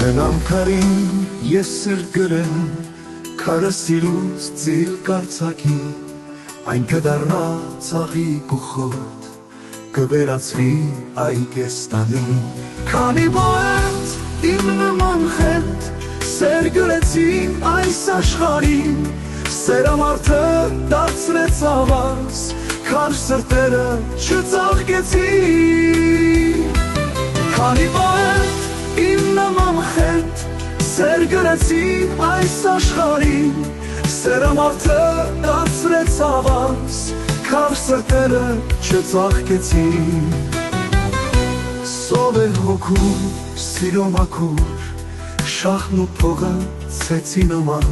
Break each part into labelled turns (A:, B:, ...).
A: Կնամ քարին ես սրգրեմ Քարասիրուց ծիլ կարծակի Այն կդառնա ծաղիկ ու խոտ Կվերացվի այգեստանին Քանի բոյդ իմ նման խենդ Սեր գրեցին այս աշխարհին Սերամարդը դարձրեց ավազ Քար սրտերը չծաղկեցին Քանի բոյդ իմ նման խենդ Սեր գրեցին այս աշխարհին Սերամարդը դարձրեց ավազ Քար սրտերը չծաղկեցին Սով է հոգու, սիրո մաքուր Շախն ու փողը ցեցի նման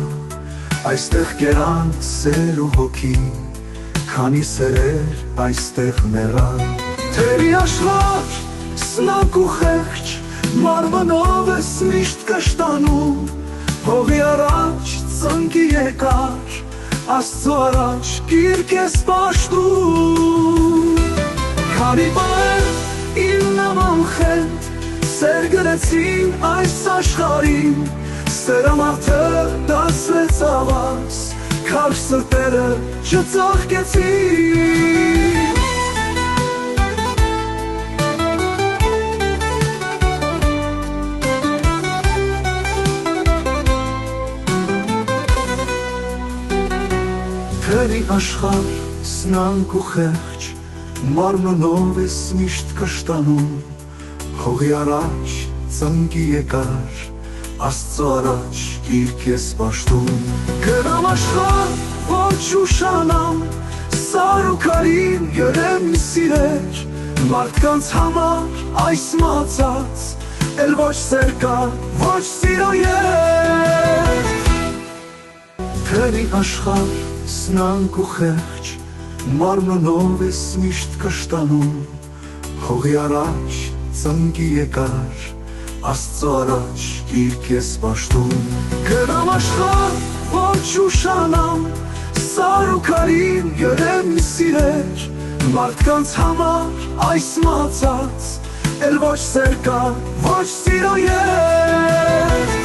A: Այստեղ կերան սեր ու հոգի Քանի սերեր այստեղ մեռան Թերի աշխարհ, սնանկ ու խեղճ Մարմնով ես միշտ կշտանում Հողի առաջ ծնկի եկար Աստծո առաջ գիրք ես պաշտում Քանի բար իմ նման խենդ Սեր գրեցին այս աշխարհին Սերամարդը դարձրեց ավազ Քար սրտերը չծաղկեցին Թերի աշխարհ, սնանկ ու խեղճ Մարմնով ես միշտ կշտանում Հողի առաջ ծնկի եկար Աստծո առաջ գիրք ես պաշտում Գնամ աշխարհ, ոչ ուշանամ Սար ու քարին յրեմ սիրեր Մարդկանց համար այս մացած Էլ ոչ սեր կա, ոչ սիրո երդ Թերի աշխարհ Սնանկ ու խեղճ Մարմնով ես միշտ կշտանում Հողի առաջ ծնկի եկար Աստծո առաջ գիրք ես պաշտում Գնամ աշխարհ, ոչ ուշանամ Սար ու քարին յրեմ սիրեր Մարդկանց համար այս մացած Էլ ոչ սեր կա, ոչ սիրո երդ